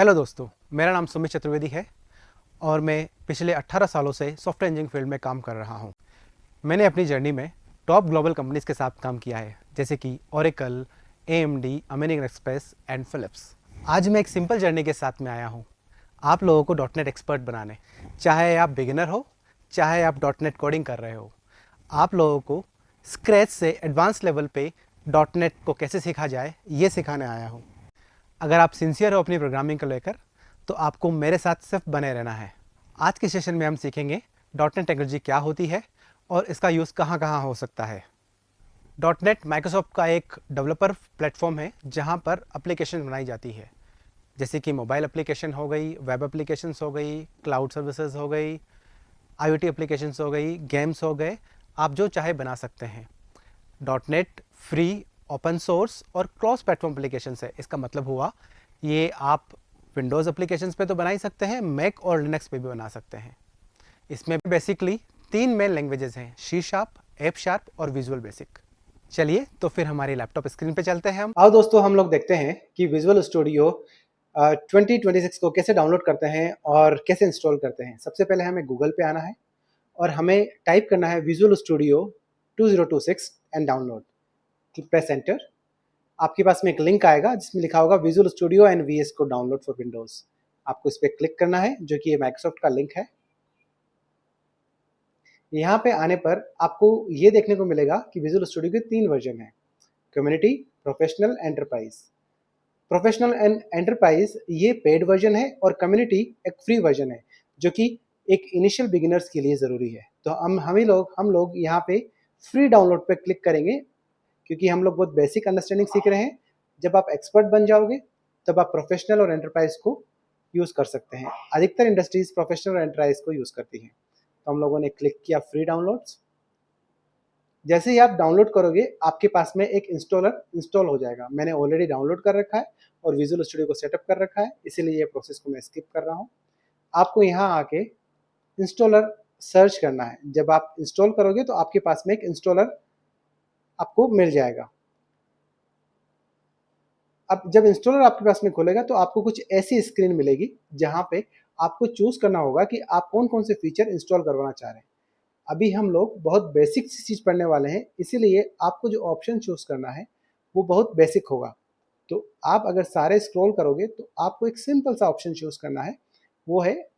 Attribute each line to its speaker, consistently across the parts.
Speaker 1: Hello दोस्तों, मेरा नाम सुमित चतुर्वेदी है और मैं पिछले 18 सालों से सॉफ्टवेयर इंजीनियरिंग फील्ड में काम कर रहा हूँ। मैंने अपनी जर्नी में टॉप ग्लोबल कंपनीज के साथ काम किया है, जैसे कि Oracle, AMD, American Express and Philips. आज मैं एक सिंपल जर्नी के साथ में आया हूँ आप लोगों को डॉट नेट एक्सपर्ट बनाने। चाहे आप बिगिनर हो, चाहे आप डॉट नेट कोडिंग कर रहे हो, आप लोगों को स्क्रैच से एडवांस लेवल पे डॉट नेट को कैसे सीखा जाए, ये सिखाने आया हूँ। अगर आप सिंसियर हो अपनी प्रोग्रामिंग को लेकर, तो आपको मेरे साथ सिर्फ बने रहना है। आज के सेशन में हम सीखेंगे डॉट नेट टेक्नोलॉजी क्या होती है और इसका यूज़ कहाँ कहाँ हो सकता है। डॉट नेट माइक्रोसॉफ्ट का एक डेवलपर प्लेटफॉर्म है जहाँ पर एप्लीकेशन बनाई जाती है, जैसे कि मोबाइल एप्लीकेशन हो गई, वेब एप्लीकेशंस हो गई, क्लाउड सर्विसेज हो गई, IoT एप्लीकेशंस हो गई, गेम्स हो गए। आप जो चाहे बना सकते हैं। Dot net free, open source और क्रॉस प्लेटफॉर्म एप्लीकेशन है। इसका मतलब हुआ ये आप विंडोज़ एप्लीकेशंस पे तो बना ही सकते हैं, मैक और लिनक्स पे भी बना सकते हैं। इसमें बेसिकली 3 मेन लैंग्वेजेस हैं, सी शार्प, एप शार्प और विजुअल बेसिक। चलिए तो फिर हमारी लैपटॉप स्क्रीन पे चलते हैं। हम आओ दोस्तों, हम लोग देखते हैं कि विजुअल स्टूडियो 2026 को कैसे डाउनलोड करते हैं और कैसे इंस्टॉल करते हैं। सबसे पहले हमें गूगल पे आना है और हमें टाइप करना है visual studio 2026 and download. Press enter. आपके पास में एक लिंक आएगा जिसमें लिखा होगा विजुअल स्टूडियो एंड VS को डाउनलोड फॉर विंडोज। आपको इस पर क्लिक करना है, जो कि ये माइक्रोसॉफ्ट का लिंक है। यहाँ पे आने पर आपको ये देखने को मिलेगा कि विजुअल स्टूडियो के 3 वर्जन है, community, professional, enterprise. Professional and enterprise ये पेड वर्जन है और कम्युनिटी एक फ्री वर्जन है, जो कि एक इनिशियल बिगिनर्स के लिए ज़रूरी है। तो हम लोग यहाँ पे फ्री डाउनलोड पे क्लिक करेंगे, क्योंकि हम लोग बहुत बेसिक अंडरस्टैंडिंग सीख रहे हैं। जब आप एक्सपर्ट बन जाओगे तब आप प्रोफेशनल और एंटरप्राइज को यूज़ कर सकते हैं। अधिकतर इंडस्ट्रीज प्रोफेशनल और एंटरप्राइज को यूज़ करती हैं। तो हम लोगों ने क्लिक किया फ्री डाउनलोड्स। जैसे ही आप डाउनलोड करोगे आपके पास में एक इंस्टॉलर इंस्टॉल हो जाएगा। मैंने ऑलरेडी डाउनलोड कर रखा है और विजुअल स्टूडियो को सेटअप कर रखा है, इसीलिए ये प्रोसेस को मैं स्किप कर रहा हूँ। आपको यहाँ आके इंस्टॉलर सर्च करना है। जब आप इंस्टॉल करोगे तो आपके पास में एक इंस्टॉलर आपको मिल जाएगा। अब जब इंस्टॉलर आपके पास में खोलेगा तो आपको कुछ ऐसी स्क्रीन मिलेगी जहां पे आपको चूज करना होगा कि आप कौन कौन से फीचर इंस्टॉल करवाना चाह रहे हैं। अभी हम लोग बहुत बेसिक सी चीज़ पढ़ने वाले हैं, इसीलिए आपको जो ऑप्शन चूज करना है वो बहुत बेसिक होगा। तो आप अगर सारे स्क्रॉल करोगे तो आपको एक सिंपल सा ऑप्शन चूज करना है, वो है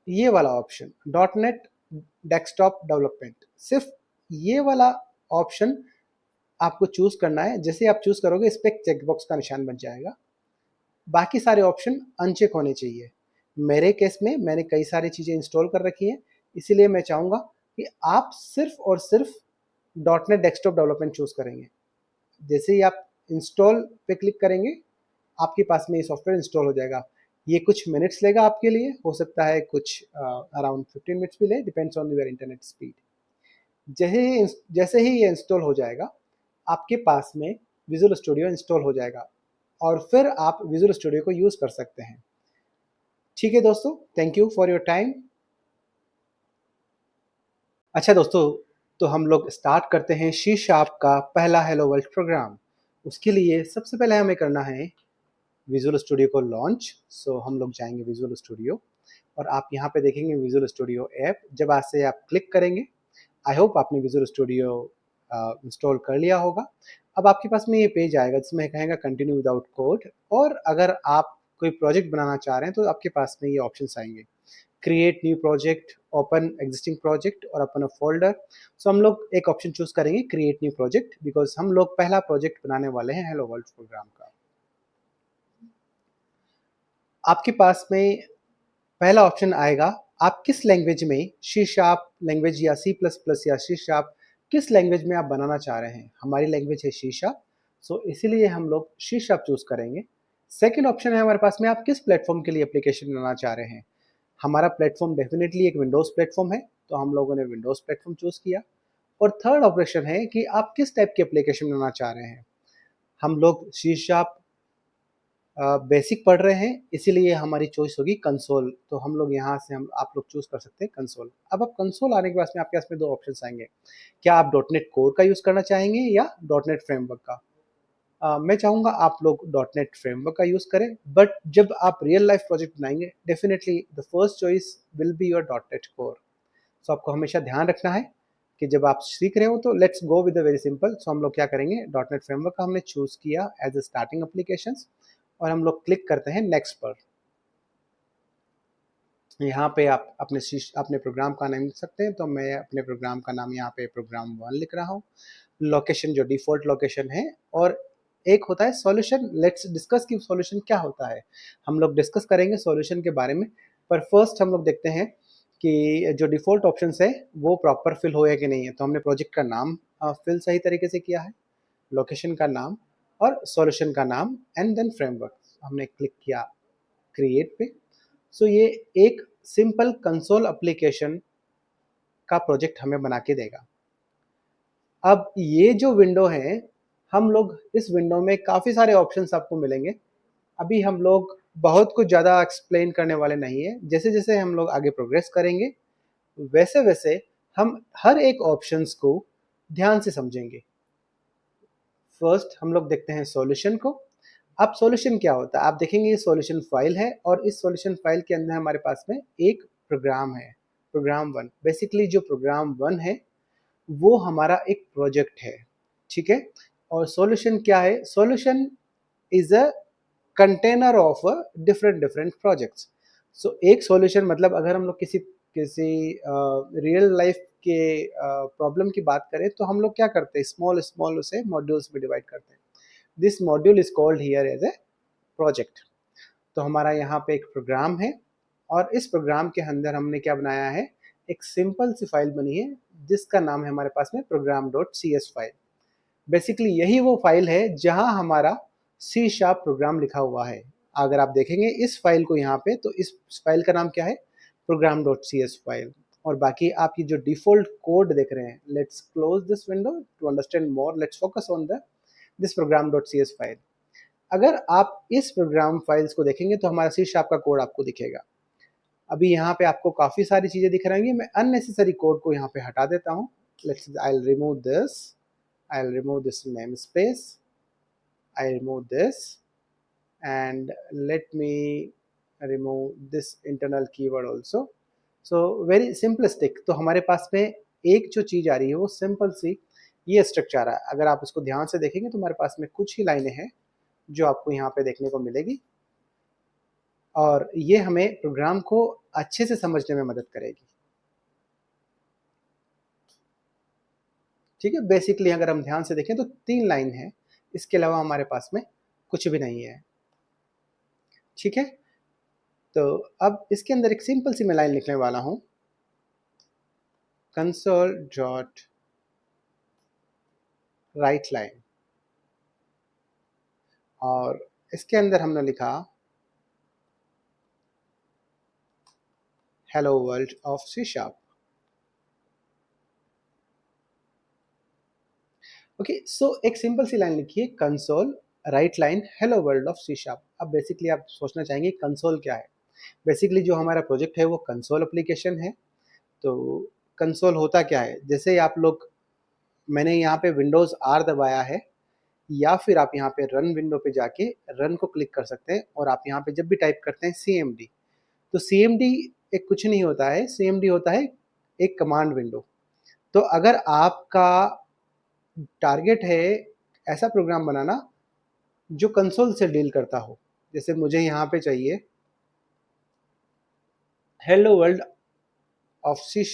Speaker 1: ये वाला option, dot net desktop development. सिर्फ ये वाला ऑप्शन आपको चूज करना है। जैसे आप चूज करोगे इस पर एक चेकबॉक्स का निशान बन जाएगा, बाकी सारे ऑप्शन अनचेक होने चाहिए। मेरे केस में मैंने कई सारी चीज़ें इंस्टॉल कर रखी हैं, इसीलिए मैं चाहूँगा कि आप सिर्फ और सिर्फ dot net desktop development choose करेंगे। जैसे ही आप इंस्टॉल पे क्लिक करेंगे आपके पास में ये सॉफ्टवेयर इंस्टॉल हो जाएगा। ये कुछ मिनट्स लेगा आपके लिए, हो सकता है कुछ अराउंड 15 मिनट्स भी ले, depends on your internet speed. जैसे ही ये इंस्टॉल हो जाएगा आपके पास में विजुअल स्टूडियो इंस्टॉल हो जाएगा और फिर आप विजुअल स्टूडियो को यूज़ कर सकते हैं। ठीक है दोस्तों, thank you for your time. अच्छा दोस्तों, तो हम लोग स्टार्ट करते हैं सी शार्प का पहला हेलो वर्ल्ड प्रोग्राम। उसके लिए सबसे पहले हमें करना है विजुअल स्टूडियो को लॉन्च। सो हम लोग जाएंगे विजुअल स्टूडियो और आप यहाँ पे देखेंगे विजुअल स्टूडियो ऐप। जब आज से आप क्लिक करेंगे, आई होप आपने विजुअल स्टूडियो इंस्टॉल कर लिया होगा। अब आपके पास में ये पेज आएगा जिसमें कहेगा कंटिन्यू विदाउट कोड, और अगर आप कोई प्रोजेक्ट बनाना चाह रहे हैं तो आपके पास में ये ऑप्शंस आएंगे, create new project, open existing project और ओपन अ फोल्डर। सो हम लोग एक ऑप्शन चूज करेंगे क्रिएट न्यू प्रोजेक्ट, बिकॉज हम लोग पहला प्रोजेक्ट बनाने वाले हैं हेलो वर्ल्ड प्रोग्राम का। आपके पास में पहला ऑप्शन आएगा, आप किस लैंग्वेज में, सी शार्प लैंग्वेज या C++ या सी शार्प, किस लैंग्वेज में आप बनाना चाह रहे हैं। हमारी लैंग्वेज है सी शार्प, सो इसीलिए हम लोग सी शार्प चूज करेंगे। सेकेंड ऑप्शन है हमारे पास में, आप किस प्लेटफॉर्म के लिए एप्लीकेशन बनाना चाह रहे हैं। हमारा प्लेटफॉर्म डेफिनेटली एक विंडोज़ प्लेटफॉर्म है, तो हम लोगों ने विंडोज़ प्लेटफॉर्म चूज किया। और थर्ड ऑप्शन है कि आप किस टाइप की एप्लीकेशन बनाना चाह रहे हैं। हम लोग सी शार्प बेसिक पढ़ रहे हैं, इसीलिए हमारी चॉइस होगी कंसोल। तो हम लोग यहाँ से हम आप लोग चूज कर सकते हैं कंसोल। अब आप कंसोल आने के बाद में आपके पास में दो ऑप्शन आएंगे, क्या आप डॉट नेट कोर का यूज़ करना चाहेंगे या डॉट नेट फ्रेमवर्क का। मैं चाहूँगा आप लोग .NET फ्रेमवर्क का यूज़ करें, बट जब आप रियल लाइफ प्रोजेक्ट बनाएंगे definitely the first choice will be your .NET core. So आपको हमेशा ध्यान रखना है कि जब आप सीख रहे हो तो let's go with the very simple. So हम लोग क्या करेंगे, .NET फ्रेमवर्क का हमने चूज़ किया एज ए स्टार्टिंग एप्लीकेशंस और हम लोग क्लिक करते हैं नेक्स्ट पर। यहाँ पे आप अपने प्रोग्राम का नाम लिख सकते हैं, तो मैं अपने प्रोग्राम का नाम यहाँ पे प्रोग्राम 1 लिख रहा हूँ। लोकेशन जो डिफ़ॉल्ट लोकेशन है, और एक होता है सॉल्यूशन। लेट्स डिस्कस कि सॉल्यूशन क्या होता है। हम लोग डिस्कस करेंगे सॉल्यूशन के बारे में, पर फर्स्ट हम लोग देखते हैं कि जो डिफ़ॉल्ट ऑप्शंस है वो प्रॉपर फिल हो या कि नहीं है। तो हमने प्रोजेक्ट का नाम फिल सही तरीके से किया है, लोकेशन का नाम और सॉल्यूशन का नाम एंड देन फ्रेमवर्क। हमने क्लिक किया क्रिएट पे। सो ये एक सिंपल कंसोल एप्लीकेशन का प्रोजेक्ट हमें बना के देगा। अब ये जो विंडो है, हम लोग इस विंडो में काफ़ी सारे ऑप्शंस आपको मिलेंगे। अभी हम लोग बहुत कुछ ज़्यादा एक्सप्लेन करने वाले नहीं है। जैसे जैसे हम लोग आगे प्रोग्रेस करेंगे वैसे वैसे हम हर एक ऑप्शंस को ध्यान से समझेंगे। फर्स्ट हम लोग देखते हैं सॉल्यूशन को। अब सॉल्यूशन क्या होता है, आप देखेंगे ये सॉल्यूशन फाइल है और इस सॉल्यूशन फाइल के अंदर हमारे पास में एक प्रोग्राम है, प्रोग्राम 1। बेसिकली जो प्रोग्राम 1 है वो हमारा एक प्रोजेक्ट है, ठीक है। और सॉल्यूशन क्या है, solution is a container of different different projects. So एक सॉल्यूशन मतलब अगर हम लोग किसी किसी रियल लाइफ के प्रॉब्लम की बात करें तो हम लोग क्या करते हैं, स्मॉल स्मॉल उसे मॉड्यूल्स में डिवाइड करते हैं। This module is called here as a project. तो हमारा यहाँ पे एक प्रोग्राम है और इस प्रोग्राम के अंदर हमने क्या बनाया है, एक सिंपल सी फाइल बनी है जिसका नाम है हमारे पास में program.cs फाइल। बेसिकली यही वो फाइल है जहां हमारा C# प्रोग्राम लिखा हुआ है। अगर आप देखेंगे इस फाइल को यहाँ पे, तो इस फाइल का नाम क्या है, program.cs फाइल। और बाकी आप ये जो डिफॉल्ट कोड देख रहे हैं, let's close this window to understand more, let's focus on the this program.cs file. अगर आप इस प्रोग्राम फाइल्स को देखेंगे तो हमारा C# का कोड आपको दिखेगा। अभी यहाँ पे आपको काफ़ी सारी चीज़ें दिख रही हैं, मैं अननेसेसरी कोड को यहाँ पे हटा देता हूँ। Let's I'll remove this namespace, I remove this, and let me remove this internal keyword also. So very simplistic। तो हमारे पास में एक जो चीज़ आ रही है वो सिंपल सी ये स्ट्रक्चर है। अगर आप इसको ध्यान से देखेंगे तो हमारे पास में कुछ ही लाइनें हैं जो आपको यहाँ पे देखने को मिलेगी, और ये हमें प्रोग्राम को अच्छे से समझने में मदद करेगी, ठीक है। बेसिकली अगर हम ध्यान से देखें तो 3 लाइन है, इसके अलावा हमारे पास में कुछ भी नहीं है, ठीक है। तो अब इसके अंदर एक सिंपल सी मैं लाइन लिखने वाला हूं, कंसोल डॉट राइट लाइन, और इसके अंदर हमने लिखा hello world of C#। Okay, so एक सिंपल सी लाइन लिखिए, console write line hello world of C#। अब बेसिकली आप सोचना चाहेंगे कंसोल क्या है। बेसिकली जो हमारा प्रोजेक्ट है वो कंसोल एप्लीकेशन है। तो कंसोल होता क्या है, जैसे आप लोग, मैंने यहाँ पे विंडोज़ R दबाया है, या फिर आप यहाँ पे रन विंडो पे जाके रन को क्लिक कर सकते हैं, और आप यहाँ पे जब भी टाइप करते हैं CMD, तो CMD एक कुछ नहीं होता है, CMD होता है एक कमांड विंडो। तो अगर आपका टारगेट है ऐसा प्रोग्राम बनाना जो कंसोल से डील करता हो, जैसे मुझे यहाँ पे चाहिए हेलो वर्ल्ड ऑफ C#,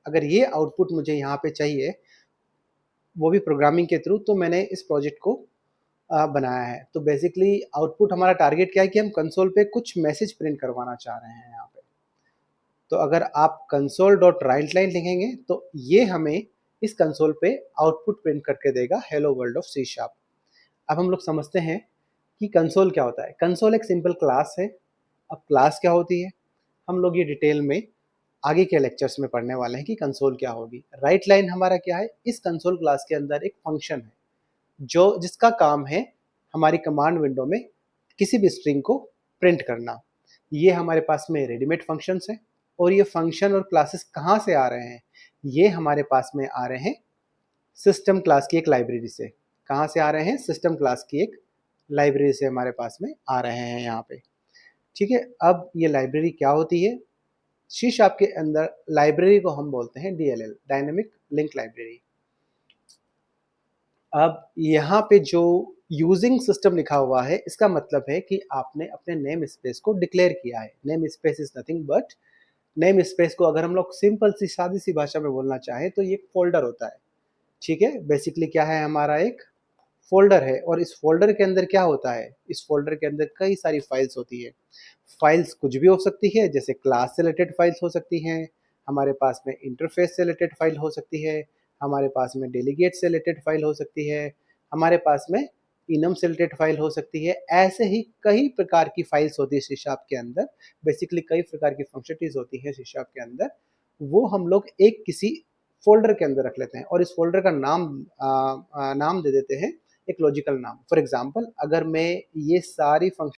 Speaker 1: अगर ये आउटपुट मुझे यहाँ पे चाहिए वो भी प्रोग्रामिंग के थ्रू, तो मैंने इस प्रोजेक्ट को बनाया है। तो बेसिकली आउटपुट हमारा टारगेट क्या है कि हम कंसोल पे कुछ मैसेज प्रिंट करवाना चाह रहे हैं यहाँ पे। तो अगर आप कंसोल डॉट राइट लाइन लिखेंगे तो ये हमें इस कंसोल पे आउटपुट प्रिंट करके देगा हेलो वर्ल्ड ऑफ C#। अब हम लोग समझते हैं कि कंसोल क्या होता है। कंसोल एक सिंपल क्लास है। अब क्लास क्या होती है, हम लोग ये डिटेल में आगे के लेक्चर्स में पढ़ने वाले हैं कि कंसोल क्या होगी। राइट लाइन हमारा क्या है, इस कंसोल क्लास के अंदर एक फंक्शन है जो जिसका काम है हमारी कमांड विंडो में किसी भी स्ट्रिंग को प्रिंट करना। ये हमारे पास में रेडीमेड फंक्शंस हैं, और ये फंक्शन और क्लासेस कहाँ से आ रहे हैं, ये हमारे पास में आ रहे हैं सिस्टम क्लास की एक लाइब्रेरी से। कहाँ से आ रहे हैं? सिस्टम क्लास की एक लाइब्रेरी से हमारे पास में आ रहे हैं यहाँ पे। ठीक है, अब ये लाइब्रेरी क्या होती है? सी शार्प के अंदर लाइब्रेरी को हम बोलते हैं DLL, डायनेमिक लिंक लाइब्रेरी। अब यहाँ पे जो यूजिंग सिस्टम लिखा हुआ है, इसका मतलब है कि आपने अपने नेम स्पेस को डिक्लेयर किया है। Name space is nothing but, name space को अगर हम लोग सिंपल सी सादी सी भाषा में बोलना चाहें तो ये एक फोल्डर होता है। ठीक है, बेसिकली क्या है, हमारा एक फोल्डर है, और इस फोल्डर के अंदर क्या होता है? इस फोल्डर के अंदर कई सारी फाइल्स होती है। फाइल्स कुछ भी हो सकती है, जैसे क्लास से रिलेटेड फाइल्स हो सकती हैं, हमारे पास में इंटरफेस से रिलेटेड फाइल हो सकती है, हमारे पास में डेलीगेट से रिलेटेड फाइल हो सकती है, हमारे पास में इनम से रिलेटेड फाइल हो सकती है। ऐसे ही कई प्रकार की फाइल्स होती है सी शार्प के अंदर। बेसिकली कई प्रकार की फंक्शनलिटीज होती है सी शार्प के अंदर, वो हम लोग एक किसी फोल्डर के अंदर रख लेते हैं, और इस फोल्डर का नाम दे देते हैं एक लॉजिकल नाम। फॉर एग्जांपल, अगर मैं ये सारी